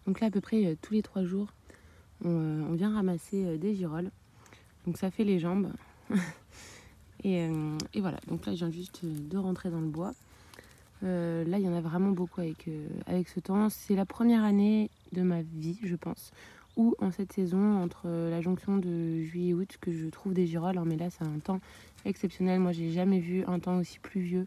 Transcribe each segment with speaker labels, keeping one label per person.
Speaker 1: Donc là à peu près tous les 3 jours on vient ramasser des girolles. Donc ça fait les jambes. et voilà, donc là je viens juste de rentrer dans le bois. Là il y en a vraiment beaucoup avec ce temps. C'est la première année de ma vie je pense où en cette saison, entre la jonction de juillet et août, que je trouve des girolles. Mais là c'est un temps exceptionnel, moi j'ai jamais vu un temps aussi pluvieux.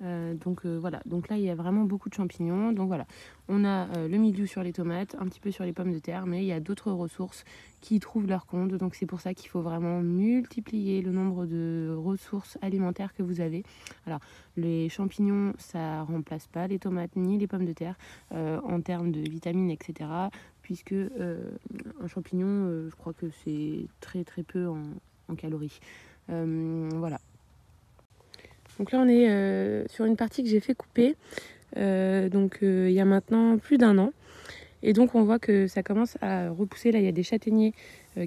Speaker 1: Voilà, donc là il y a vraiment beaucoup de champignons. Donc voilà, on a le mildiou sur les tomates, un petit peu sur les pommes de terre, mais il y a d'autres ressources qui trouvent leur compte. Donc c'est pour ça qu'il faut vraiment multiplier le nombre de ressources alimentaires que vous avez. Alors les champignons ça remplace pas les tomates ni les pommes de terre en termes de vitamines, etc. Puisque un champignon je crois que c'est très très peu en calories. Voilà. Donc là on est sur une partie que j'ai fait couper il y a maintenant plus d'1 an. Et donc on voit que ça commence à repousser. Là il y a des châtaigniers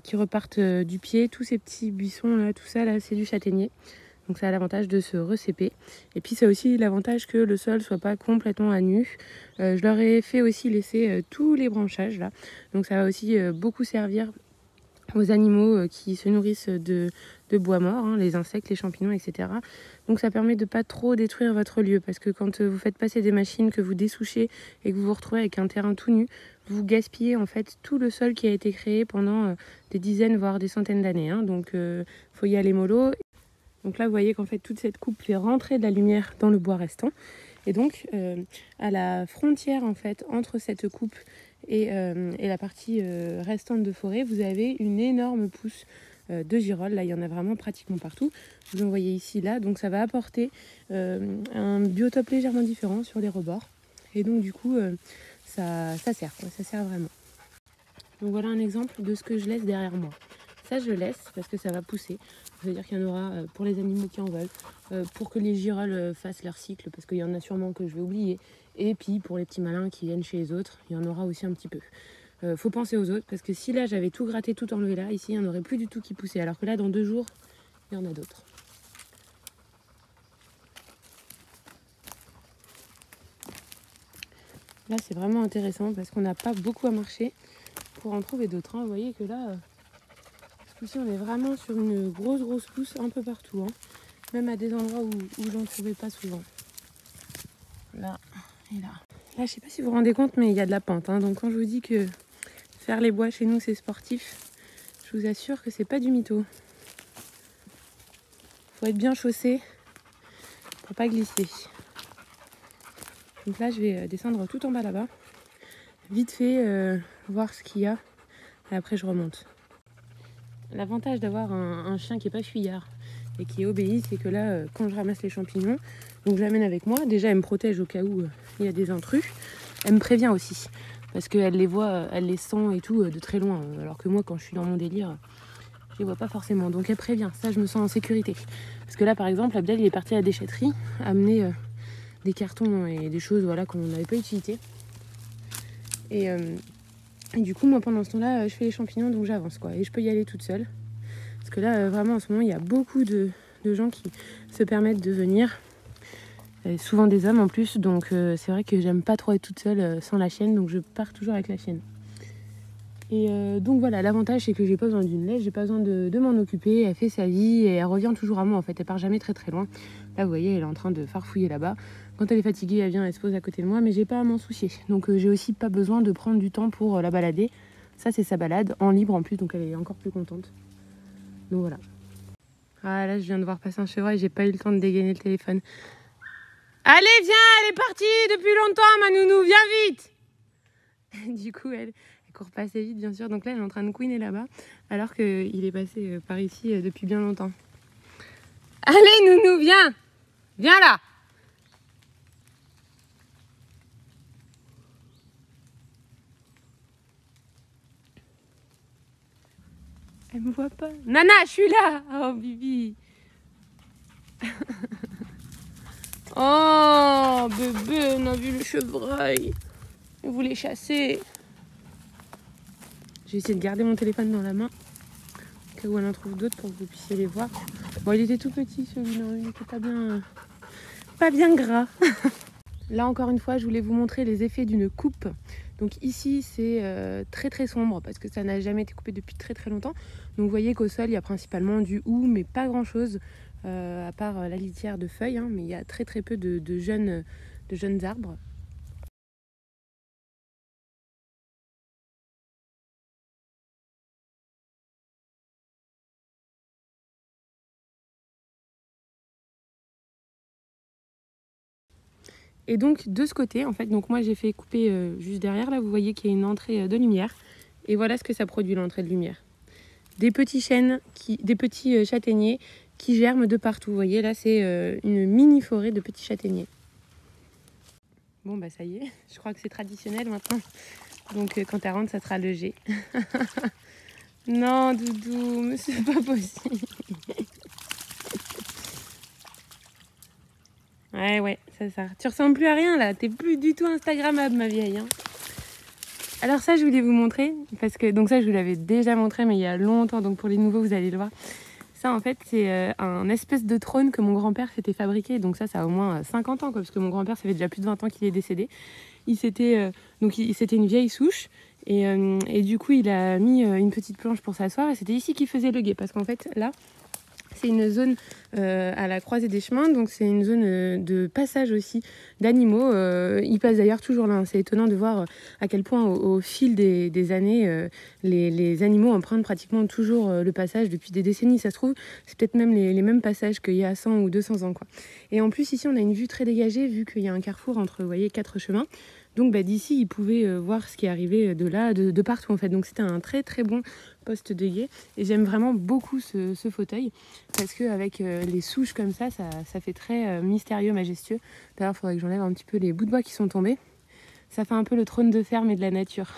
Speaker 1: qui repartent du pied. Tous ces petits buissons là, tout ça là c'est du châtaignier. Donc ça a l'avantage de se recéper. Et puis ça a aussi l'avantage que le sol soit pas complètement à nu. Je leur ai fait aussi laisser tous les branchages là. Donc ça va aussi beaucoup servir aux animaux qui se nourrissent de bois mort, hein, les insectes, les champignons, etc. Donc ça permet de pas trop détruire votre lieu, parce que quand vous faites passer des machines, que vous dessouchez et que vous vous retrouvez avec un terrain tout nu, vous gaspillez en fait tout le sol qui a été créé pendant des dizaines voire des centaines d'années. Hein. Donc faut y aller mollo. Donc là vous voyez qu'en fait toute cette coupe fait rentrer de la lumière dans le bois restant. Et donc à la frontière en fait entre cette coupe et la partie restante de forêt, vous avez une énorme pousse de girolles. Là il y en a vraiment pratiquement partout. Vous en voyez ici, là, donc ça va apporter un biotope légèrement différent sur les rebords. Et donc du coup ça sert quoi, ça sert vraiment. Donc voilà un exemple de ce que je laisse derrière moi. Ça je laisse parce que ça va pousser. C'est-à-dire qu'il y en aura pour les animaux qui en veulent, pour que les girolles fassent leur cycle, parce qu'il y en a sûrement que je vais oublier. Et puis pour les petits malins qui viennent chez les autres, il y en aura aussi un petit peu. Faut penser aux autres, parce que si là j'avais tout gratté, tout enlevé là, ici il n'y en aurait plus du tout qui poussait. Alors que là dans 2 jours, il y en a d'autres. Là c'est vraiment intéressant parce qu'on n'a pas beaucoup à marcher pour en trouver d'autres. Hein. Vous voyez que là, ce coup-ci on est vraiment sur une grosse pousse un peu partout. Hein. Même à des endroits où j'en trouvais pas souvent. Là et là. Là, je sais pas si vous vous rendez compte, mais il y a de la pente. Hein. Donc quand je vous dis que faire les bois chez nous, c'est sportif, je vous assure que c'est pas du mytho. Faut être bien chaussé pour pas glisser. Donc là, je vais descendre tout en bas là-bas. Vite fait, voir ce qu'il y a. Et après, je remonte. L'avantage d'avoir un chien qui est pas fuyard et qui obéit, c'est que là, quand je ramasse les champignons, donc je l'amène avec moi. Déjà, elle me protège au cas où il y a des intrus. Elle me prévient aussi, parce qu'elle les voit, elle les sent et tout de très loin. Alors que moi, quand je suis dans mon délire, je les vois pas forcément. Donc elle prévient, ça je me sens en sécurité. Parce que là, par exemple, Abdel, il est parti à la déchetterie, amener des cartons et des choses voilà, qu'on n'avait pas utilisées. Et du coup, moi, pendant ce temps-là, je fais les champignons, donc j'avance, quoi. Et je peux y aller toute seule. Parce que là, vraiment, en ce moment, il y a beaucoup de gens qui se permettent de venir. Et souvent des hommes en plus, donc c'est vrai que j'aime pas trop être toute seule sans la chienne, donc je pars toujours avec la chienne. Et donc voilà, l'avantage c'est que j'ai pas besoin d'une laisse, j'ai pas besoin de m'en occuper, elle fait sa vie et elle revient toujours à moi en fait, elle part jamais très très loin. Là vous voyez, elle est en train de farfouiller là-bas. Quand elle est fatiguée, elle vient, elle se pose à côté de moi, mais j'ai pas à m'en soucier. Donc j'ai aussi pas besoin de prendre du temps pour la balader. Ça c'est sa balade, en libre en plus, donc elle est encore plus contente. Donc voilà. Ah là je viens de voir passer un chevreuil, j'ai pas eu le temps de dégainer le téléphone. Allez, viens, elle est partie depuis longtemps, ma nounou, viens vite. Du coup, elle court pas assez vite, bien sûr. Donc là, elle est en train de couiner là-bas, alors qu'il est passé par ici depuis bien longtemps. Allez, nounou, viens. Viens là. Elle me voit pas. Nana, je suis là. Oh, Bibi. Oh, bébé, on a vu le chevreuil. On voulait chasser. Je vais essayer de garder mon téléphone dans la main, au cas où elle en trouve d'autres pour que vous puissiez les voir. Bon, il était tout petit celui-là, il était pas bien gras. Là encore une fois, je voulais vous montrer les effets d'une coupe. Donc ici c'est très sombre parce que ça n'a jamais été coupé depuis très longtemps. Donc vous voyez qu'au sol il y a principalement du hou, mais pas grand chose à part la litière de feuilles, hein, mais il y a très peu de jeunes arbres. Et donc de ce côté, en fait, donc moi j'ai fait couper juste derrière, là vous voyez qu'il y a une entrée de lumière. Et voilà ce que ça produit, l'entrée de lumière. Des petits chênes, des petits châtaigniers qui germent de partout. Vous voyez là c'est une mini forêt de petits châtaigniers. Bon bah ça y est, je crois que c'est traditionnel maintenant. Donc quand tu rentres, ça sera le jet. Non Doudou, mais c'est pas possible. Ouais, c'est ça. Tu ressembles plus à rien là, t'es plus du tout instagrammable ma vieille. Hein. Alors ça je voulais vous montrer, parce que donc ça je vous l'avais déjà montré mais il y a longtemps, donc pour les nouveaux vous allez le voir. Ça en fait c'est un espèce de trône que mon grand-père s'était fabriqué, donc ça a au moins 50 ans quoi, parce que mon grand-père ça fait déjà plus de 20 ans qu'il est décédé. C'était une vieille souche et du coup il a mis une petite planche pour s'asseoir et c'était ici qu'il faisait le guet, parce qu'en fait là c'est une zone à la croisée des chemins, donc c'est une zone de passage aussi d'animaux. Ils passent d'ailleurs toujours là. C'est étonnant de voir à quel point au fil des années, les animaux empruntent pratiquement toujours le passage depuis des décennies. Ça se trouve, c'est peut-être même les mêmes passages qu'il y a 100 ou 200 ans, quoi. Et en plus, ici, on a une vue très dégagée, vu qu'il y a un carrefour entre, vous voyez, 4 chemins. Donc d'ici, ils pouvaient voir ce qui arrivait de là, de partout en fait. Donc c'était un très bon poste de guet. Et j'aime vraiment beaucoup ce fauteuil, parce qu'avec les souches comme ça fait très mystérieux, majestueux. D'ailleurs, il faudrait que j'enlève un petit peu les bouts de bois qui sont tombés. Ça fait un peu le trône de ferme et de la nature.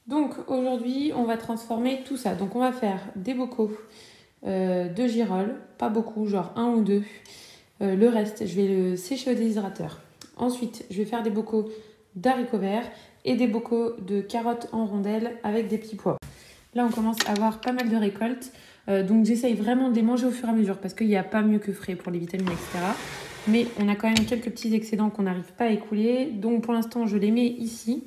Speaker 1: Donc aujourd'hui, on va transformer tout ça. Donc on va faire des bocaux de girolles, pas beaucoup, genre 1 ou 2. Le reste, je vais le sécher au déshydrateur. Ensuite, je vais faire des bocaux d'haricots verts et des bocaux de carottes en rondelles avec des petits pois. Là, on commence à avoir pas mal de récoltes. Donc j'essaye vraiment de les manger au fur et à mesure parce qu'il n'y a pas mieux que frais pour les vitamines, etc. Mais on a quand même quelques petits excédents qu'on n'arrive pas à écouler. Donc pour l'instant, je les mets ici.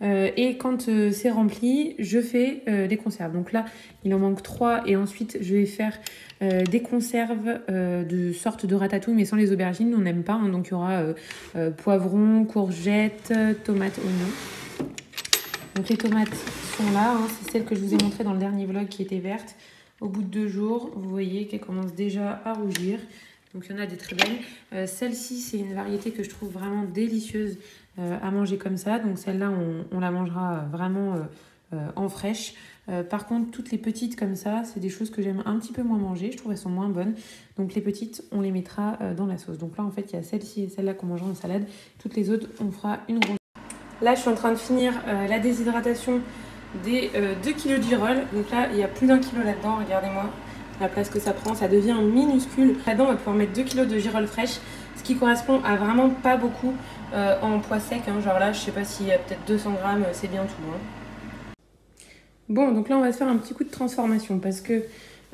Speaker 1: Et quand c'est rempli, je fais des conserves. Donc là, il en manque 3 et ensuite je vais faire des conserves de sorte de ratatouille mais sans les aubergines, on n'aime pas. Hein, donc il y aura poivrons, courgettes, tomates, oignons. Donc les tomates sont là, hein, c'est celles que je vous ai montrées dans le dernier vlog qui étaient vertes. Au bout de 2 jours, vous voyez qu'elles commencent déjà à rougir. Donc il y en a des très belles. Celle-ci, c'est une variété que je trouve vraiment délicieuse à manger comme ça. Donc celle-là, on la mangera vraiment en fraîche. Par contre, toutes les petites comme ça, c'est des choses que j'aime un petit peu moins manger. Je trouve qu'elles sont moins bonnes. Donc les petites, on les mettra dans la sauce. Donc là, en fait, il y a celle-ci et celle-là qu'on mangera en salade. Toutes les autres, on fera une grosse. Là, je suis en train de finir la déshydratation des 2 kg de girolles. Donc là, il y a plus d'1 kg là-dedans, regardez-moi la place que ça prend, ça devient minuscule. Là-dedans, on va pouvoir mettre 2 kg de girolles fraîches, ce qui correspond à vraiment pas beaucoup en poids sec. Hein. Genre là, je sais pas s'il y a peut-être 200 grammes, c'est bien tout. Hein. Bon, donc là, on va se faire un petit coup de transformation parce que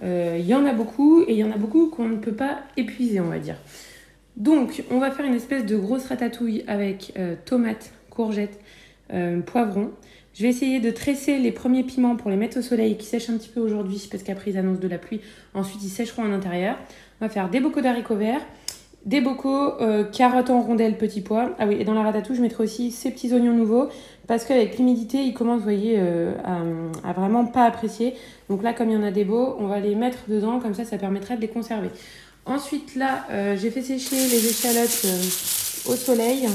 Speaker 1: y en a beaucoup et il y en a beaucoup qu'on ne peut pas épuiser, on va dire. Donc, on va faire une espèce de grosse ratatouille avec tomates, courgettes, poivrons. Je vais essayer de tresser les premiers piments pour les mettre au soleil qui sèchent un petit peu aujourd'hui parce qu'après ils annoncent de la pluie. Ensuite, ils sécheront à l'intérieur. On va faire des bocaux d'haricots verts, des bocaux carottes en rondelles, petits pois. Ah oui, et dans la ratatouille, je mettrai aussi ces petits oignons nouveaux parce qu'avec l'humidité, ils commencent, vous voyez, à vraiment pas apprécier. Donc là, comme il y en a des beaux, on va les mettre dedans. Comme ça permettrait de les conserver. Ensuite, là, j'ai fait sécher les échalotes au soleil.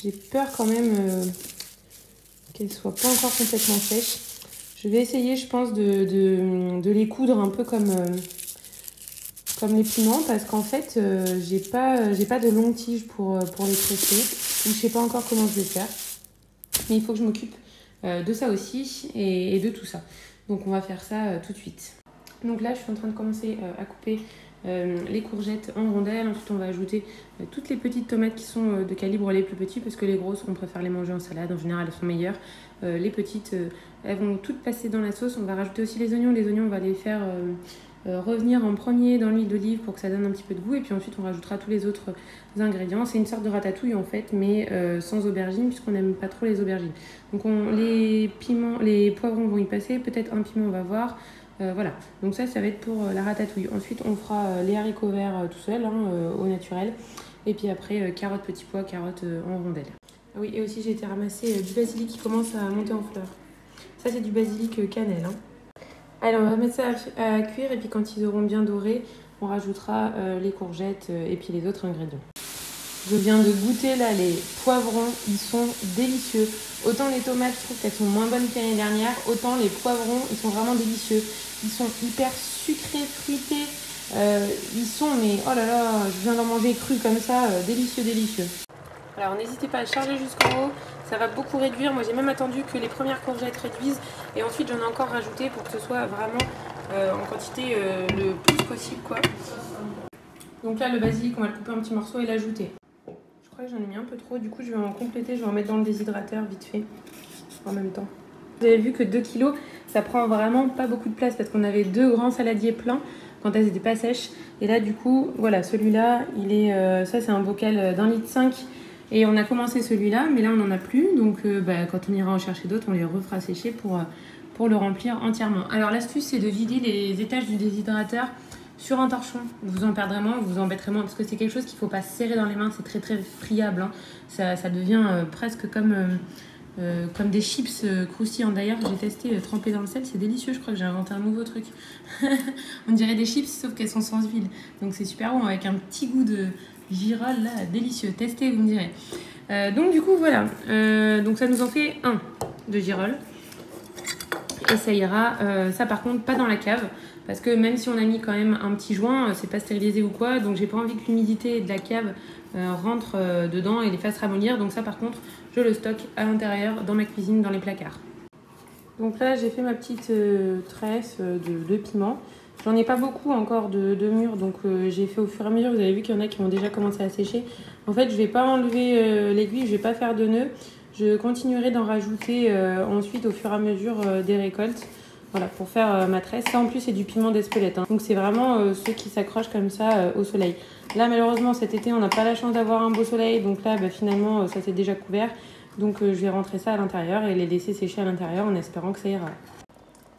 Speaker 1: J'ai peur quand même qu'elles ne soient pas encore complètement sèches. Je vais essayer, je pense, de les coudre un peu comme les piments parce qu'en fait, j'ai pas de longues tiges pour les tresser. Donc, je ne sais pas encore comment je vais faire. Mais il faut que je m'occupe de ça aussi et de tout ça. Donc, on va faire ça tout de suite. Donc là, je suis en train de commencer à couper les courgettes en rondelles. Ensuite, on va ajouter toutes les petites tomates qui sont de calibre les plus petits parce que les grosses, on préfère les manger en salade. En général, elles sont meilleures. Les petites, elles vont toutes passer dans la sauce. On va rajouter aussi les oignons. Les oignons, on va les faire revenir en premier dans l'huile d'olive pour que ça donne un petit peu de goût. Et puis ensuite, on rajoutera tous les autres ingrédients. C'est une sorte de ratatouille en fait, mais sans aubergines puisqu'on n'aime pas trop les aubergines. Donc les poivrons vont y passer. Peut-être un piment, on va voir. Voilà, donc ça va être pour la ratatouille. Ensuite, on fera les haricots verts tout seul, au naturel. Et puis après, carottes, petits pois, carottes en rondelles. Ah oui, et aussi j'ai été ramasser du basilic qui commence à monter en fleurs. Ça, c'est du basilic cannelle. Hein. Allez, on va mettre ça à cuire et puis quand ils auront bien doré, on rajoutera les courgettes et puis les autres ingrédients. Je viens de goûter là les poivrons, ils sont délicieux. Autant les tomates, je trouve qu'elles sont moins bonnes que l'année dernière, autant les poivrons, ils sont vraiment délicieux. Ils sont hyper sucrés, fruités. Ils sont, mais oh là là, je viens d'en manger cru comme ça, délicieux, délicieux. Alors n'hésitez pas à charger jusqu'en haut, ça va beaucoup réduire. Moi j'ai même attendu que les premières courgettes réduisent et ensuite j'en ai encore rajouté pour que ce soit vraiment en quantité le plus possible quoi. Donc là le basilic, on va le couper en petits morceaux et l'ajouter. Je crois que j'en ai mis un peu trop, du coup je vais en compléter, je vais en mettre dans le déshydrateur vite fait en même temps. Vous avez vu que 2 kg ça prend vraiment pas beaucoup de place parce qu'on avait 2 grands saladiers pleins quand elles n'étaient pas sèches. Et là du coup voilà, celui-là il est ça c'est un bocal d'1,5 litre et on a commencé celui-là mais là on n'en a plus donc quand on ira en chercher d'autres on les refera sécher pour le remplir entièrement. Alors l'astuce c'est de vider les étages du déshydrateur sur un torchon. Vous en perdrez moins, vous vous embêterez moins parce que c'est quelque chose qu'il ne faut pas serrer dans les mains, c'est très très friable. Hein. Ça devient presque comme des chips croustillants. D'ailleurs, j'ai testé trempé dans le sel, c'est délicieux. Je crois que j'ai inventé un nouveau truc. On dirait des chips sauf qu'elles sont sans huile. Donc c'est super bon avec un petit goût de girole là, délicieux. Testez, vous me direz. Donc du coup voilà. Donc ça nous en fait un de girole. Et ça ira. Ça par contre pas dans la cave. Parce que même si on a mis quand même un petit joint, c'est pas stérilisé ou quoi. Donc j'ai pas envie que l'humidité de la cave rentre dedans et les fasse ramollir. Donc ça par contre, je le stocke à l'intérieur dans ma cuisine, dans les placards. Donc là j'ai fait ma petite tresse de piment. J'en ai pas beaucoup encore de mûres, donc j'ai fait au fur et à mesure. Vous avez vu qu'il y en a qui ont déjà commencé à sécher. En fait je vais pas enlever l'aiguille, je vais pas faire de nœuds. Je continuerai d'en rajouter ensuite au fur et à mesure des récoltes. Voilà, pour faire ma tresse. Ça en plus c'est du piment d'Espelette. Hein. Donc c'est vraiment ceux qui s'accrochent comme ça au soleil. Là malheureusement cet été on n'a pas la chance d'avoir un beau soleil. Donc là finalement ça s'est déjà couvert. Donc je vais rentrer ça à l'intérieur et les laisser sécher à l'intérieur en espérant que ça ira.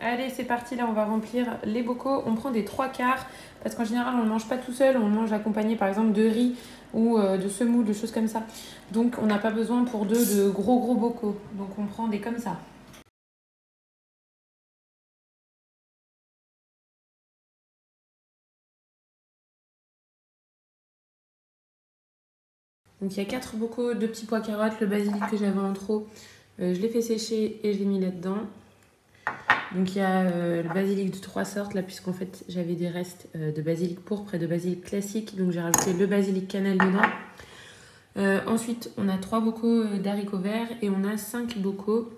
Speaker 1: Allez c'est parti, là on va remplir les bocaux. On prend des 3/4 parce qu'en général on ne le mange pas tout seul. On le mange accompagné par exemple de riz ou de semoule, de choses comme ça. Donc on n'a pas besoin pour deux de gros bocaux. Donc on prend des comme ça. Donc il y a 4 bocaux de petits pois carottes, le basilic que j'avais en trop, je l'ai fait sécher et je l'ai mis là-dedans. Donc il y a le basilic de 3 sortes là puisqu'en fait j'avais des restes de basilic pourpre et de basilic classique. Donc j'ai rajouté le basilic cannelle dedans. Ensuite, on a 3 bocaux d'haricots verts et on a 5 bocaux.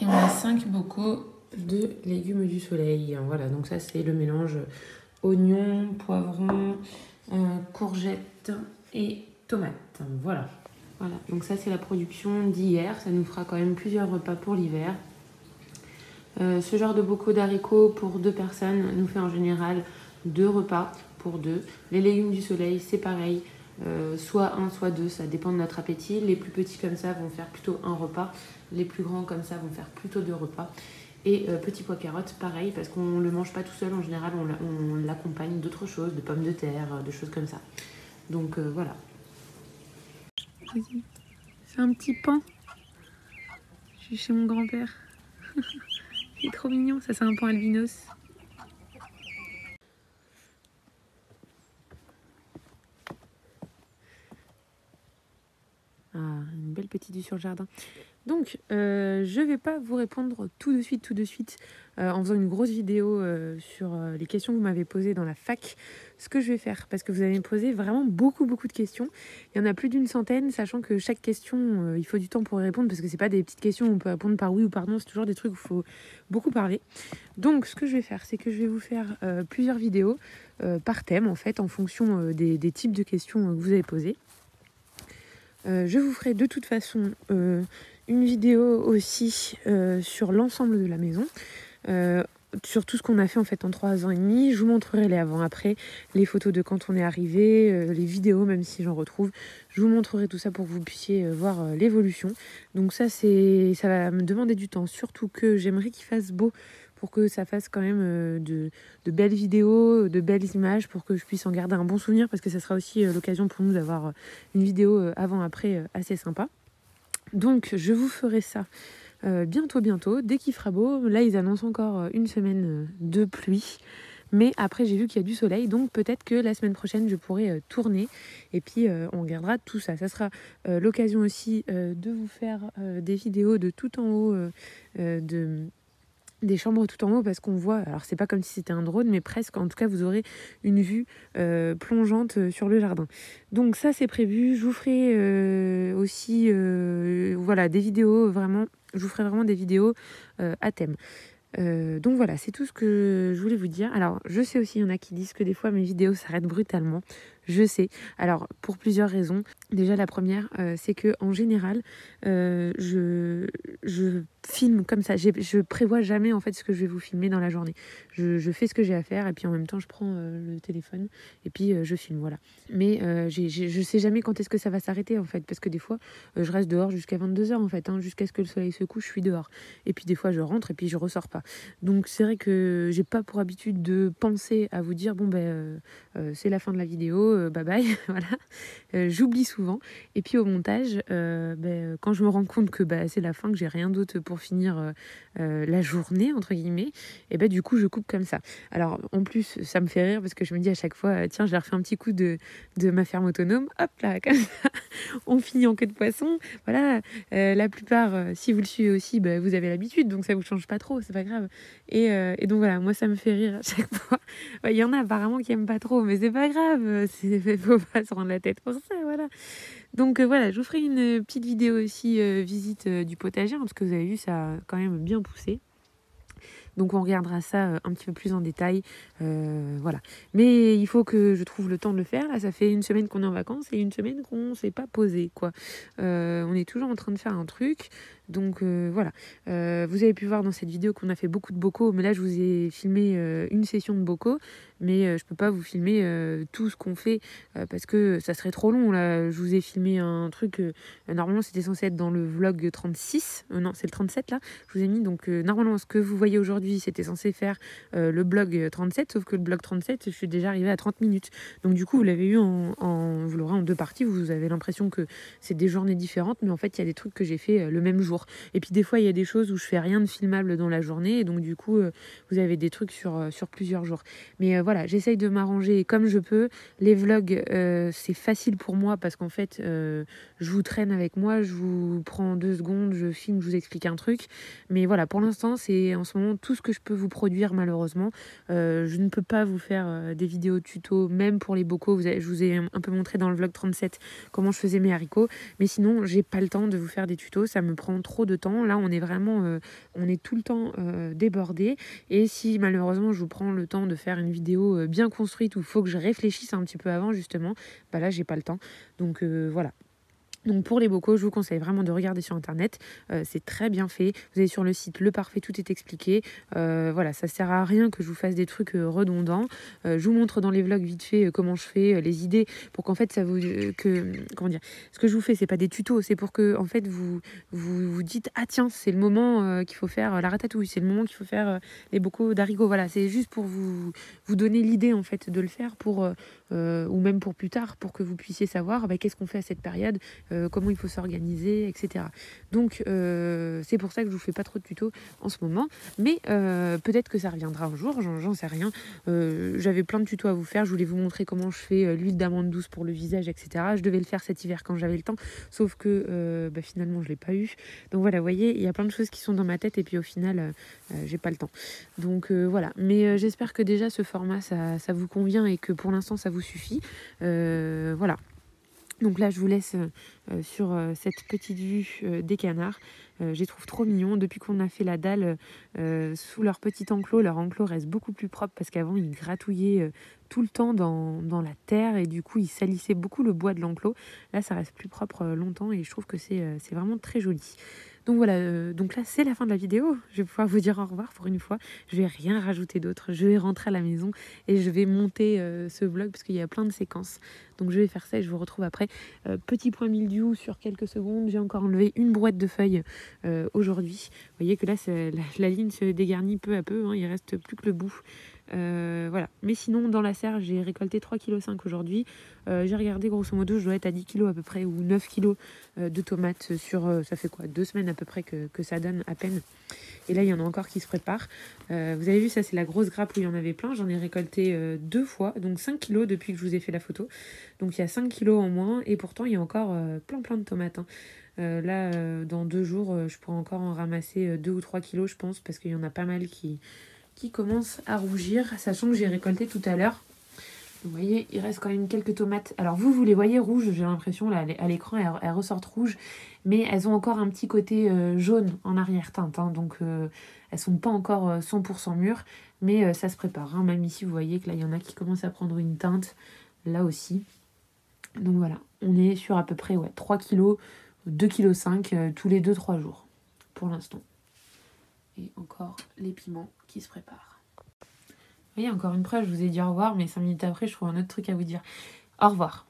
Speaker 1: Et on a 5 bocaux de légumes du soleil. Voilà, donc ça c'est le mélange oignons, poivrons, courgettes et tomates. Voilà. Voilà, donc ça c'est la production d'hier. Ça nous fera quand même plusieurs repas pour l'hiver. Ce genre de bocaux d'haricots pour 2 personnes nous fait en général 2 repas pour 2. Les légumes du soleil, c'est pareil. Soit 1, soit 2, ça dépend de notre appétit. Les plus petits comme ça vont faire plutôt un repas. Les plus grands comme ça vont faire plutôt 2 repas. Et petit pois carottes, pareil, parce qu'on ne le mange pas tout seul. En général, on l'accompagne d'autres choses, de pommes de terre, de choses comme ça. Donc voilà. C'est un petit pan. Je suis chez mon grand-père. Il est trop mignon. Ça, c'est un pan albinos. Ah, une belle petite vue sur le jardin. Donc, je vais pas vous répondre tout de suite en faisant une grosse vidéo sur les questions que vous m'avez posées dans la fac. Ce que je vais faire, parce que vous avez posé vraiment beaucoup de questions. Il y en a plus d'une centaine, sachant que chaque question, il faut du temps pour y répondre, parce que c'est pas des petites questions où on peut répondre par oui ou par non, c'est toujours des trucs où il faut beaucoup parler. Donc, ce que je vais faire, c'est que je vais vous faire plusieurs vidéos par thème, en fait, en fonction des types de questions que vous avez posées. Je vous ferai de toute façon une vidéo aussi sur l'ensemble de la maison, sur tout ce qu'on a fait en fait en 3 ans et demi. Je vous montrerai les avant-après, les photos de quand on est arrivé, les vidéos même si j'en retrouve. Je vous montrerai tout ça pour que vous puissiez voir l'évolution. Donc ça va me demander du temps, surtout que j'aimerais qu'il fasse beau pour que ça fasse quand même de belles vidéos, de belles images, pour que je puisse en garder un bon souvenir, parce que ça sera aussi l'occasion pour nous d'avoir une vidéo avant-après assez sympa. Donc je vous ferai ça bientôt, dès qu'il fera beau. Là ils annoncent encore une semaine de pluie, mais après j'ai vu qu'il y a du soleil, donc peut-être que la semaine prochaine je pourrai tourner, et puis on regardera tout ça. Ça sera l'occasion aussi de vous faire des vidéos de tout en haut, des chambres tout en haut, parce qu'on voit, alors c'est pas comme si c'était un drone, mais presque, en tout cas vous aurez une vue plongeante sur le jardin. Donc ça c'est prévu. Je vous ferai aussi voilà, des vidéos, vraiment, je vous ferai vraiment des vidéos à thème. Donc voilà, c'est tout ce que je voulais vous dire. Alors je sais aussi, il y en a qui disent que des fois mes vidéos s'arrêtent brutalement. Je sais. Alors pour plusieurs raisons. Déjà la première, c'est que en général, je filme comme ça. Je prévois jamais en fait ce que je vais vous filmer dans la journée. Je fais ce que j'ai à faire, et puis en même temps je prends le téléphone et puis je filme, voilà. Mais je sais jamais quand est-ce que ça va s'arrêter en fait, parce que des fois je reste dehors jusqu'à 22h en fait, jusqu'à ce que le soleil se couche, je suis dehors. Et puis des fois je rentre et puis je ressors pas. Donc c'est vrai que j'ai pas pour habitude de penser à vous dire bon c'est la fin de la vidéo, bye bye. Voilà. J'oublie souvent, et puis au montage quand je me rends compte que c'est la fin, que j'ai rien d'autre pour finir la journée entre guillemets, et du coup je coupe comme ça. Alors en plus ça me fait rire, parce que je me dis à chaque fois tiens, je leur fais un petit coup de ma ferme autonome, hop là, comme ça on finit en queue de poisson. Voilà. La plupart, si vous le suivez aussi, vous avez l'habitude, donc ça vous change pas trop, c'est pas grave. Et donc voilà, moi ça me fait rire à chaque fois. Il y en a apparemment qui aiment pas trop, mais c'est pas grave, faut pas se rendre la tête pour ça, voilà. Donc voilà, je vous ferai une petite vidéo aussi visite du potager, parce que vous avez vu, ça a quand même bien poussé. Donc on regardera ça un petit peu plus en détail, voilà. Mais il faut que je trouve le temps de le faire. Là, ça fait une semaine qu'on est en vacances et une semaine qu'on s'est pas posé, quoi. On est toujours en train de faire un truc. Donc voilà. Vous avez pu voir dans cette vidéo qu'on a fait beaucoup de bocaux, mais là je vous ai filmé une session de bocaux, mais je peux pas vous filmer tout ce qu'on fait parce que ça serait trop long. Là, je vous ai filmé un truc, normalement c'était censé être dans le vlog 36, non c'est le 37 là, je vous ai mis, donc normalement ce que vous voyez aujourd'hui c'était censé faire le blog 37, sauf que le blog 37 je suis déjà arrivée à 30 minutes, donc du coup vous l'avez eu vous l'aurez en 2 parties. Vous avez l'impression que c'est des journées différentes, mais en fait il y a des trucs que j'ai fait le même jour. jour. Et puis des fois, il y a des choses où je fais rien de filmable dans la journée. Et donc du coup, vous avez des trucs sur plusieurs jours. Mais voilà, j'essaye de m'arranger comme je peux. Les vlogs, c'est facile pour moi parce qu'en fait, je vous traîne avec moi, je vous prends 2 secondes, je filme, je vous explique un truc. Mais voilà, pour l'instant, c'est en ce moment tout ce que je peux vous produire malheureusement. Je ne peux pas vous faire des vidéos tuto, même pour les bocaux. Je vous ai un peu montré dans le vlog 37 comment je faisais mes haricots. Mais sinon, j'ai pas le temps de vous faire des tutos. Ça me prend trop de temps. Là, on est vraiment, on est tout le temps débordé. Et si malheureusement, je vous prends le temps de faire une vidéo bien construite où il faut que je réfléchisse un petit peu avant, justement, bah là, j'ai pas le temps. Donc voilà. Donc pour les bocaux, je vous conseille vraiment de regarder sur internet, c'est très bien fait. Vous allez sur le site Le Parfait, tout est expliqué. Voilà, ça sert à rien que je vous fasse des trucs redondants. Je vous montre dans les vlogs vite fait comment je fais, les idées, pour qu'en fait ça vous comment dire, ce que je vous fais, c'est pas des tutos, c'est pour que en fait vous dites ah tiens, c'est le moment qu'il faut faire la ratatouille, c'est le moment qu'il faut faire les bocaux d'haricots. Voilà, c'est juste pour vous donner l'idée en fait de le faire pour ou même pour plus tard, pour que vous puissiez savoir qu'est-ce qu'on fait à cette période. Comment il faut s'organiser, etc. Donc c'est pour ça que je vous fais pas trop de tutos en ce moment, mais peut-être que ça reviendra un jour, j'en sais rien. J'avais plein de tutos à vous faire, je voulais vous montrer comment je fais l'huile d'amande douce pour le visage, etc. Je devais le faire cet hiver quand j'avais le temps, sauf que finalement je l'ai pas eu. Donc voilà, vous voyez, il y a plein de choses qui sont dans ma tête et puis au final j'ai pas le temps. Donc voilà, mais j'espère que déjà ce format ça vous convient et que pour l'instant ça vous suffit. Voilà. Donc là, je vous laisse sur cette petite vue des canards. Je les trouve trop mignons. Depuis qu'on a fait la dalle sous leur petit enclos, leur enclos reste beaucoup plus propre parce qu'avant, ils gratouillaient tout le temps dans la terre et du coup, ils salissaient beaucoup le bois de l'enclos. Là, ça reste plus propre longtemps et je trouve que c'est vraiment très joli. Donc voilà, donc là c'est la fin de la vidéo. Je vais pouvoir vous dire au revoir pour une fois. Je vais rien rajouter d'autre. Je vais rentrer à la maison et je vais monter ce vlog parce qu'il y a plein de séquences. Donc je vais faire ça et je vous retrouve après. Petit point mildiou sur quelques secondes. J'ai encore enlevé une brouette de feuilles aujourd'hui. Vous voyez que là la ligne se dégarnit peu à peu. Hein, il reste plus que le bout. Voilà. Mais sinon, dans la serre, j'ai récolté 3,5 kg aujourd'hui. J'ai regardé, grosso modo, je dois être à 10 kg à peu près, ou 9 kg de tomates sur, ça fait quoi, 2 semaines à peu près que ça donne à peine. Et là, il y en a encore qui se préparent. Vous avez vu, ça, c'est la grosse grappe où il y en avait plein. J'en ai récolté 2 fois, donc 5 kg depuis que je vous ai fait la photo. Donc, il y a 5 kg en moins, et pourtant, il y a encore plein de tomates. Hein. Là, dans 2 jours, je pourrais encore en ramasser 2 ou 3 kg, je pense, parce qu'il y en a pas mal qui commence à rougir, sachant que j'ai récolté tout à l'heure. Vous voyez, il reste quand même quelques tomates. Alors vous les voyez rouges, j'ai l'impression, là, à l'écran, elles ressortent rouges, mais elles ont encore un petit côté jaune en arrière-teinte, hein, donc elles sont pas encore 100% mûres, mais ça se prépare. Hein. Même ici, vous voyez que là, il y en a qui commencent à prendre une teinte, là aussi. Donc voilà, on est sur à peu près 3 kg, 2,5 kg tous les 2-3 jours, pour l'instant. Et encore les piments qui se préparent. Vous voyez, encore une fois, je vous ai dit au revoir, mais 5 minutes après, je trouve un autre truc à vous dire. Au revoir.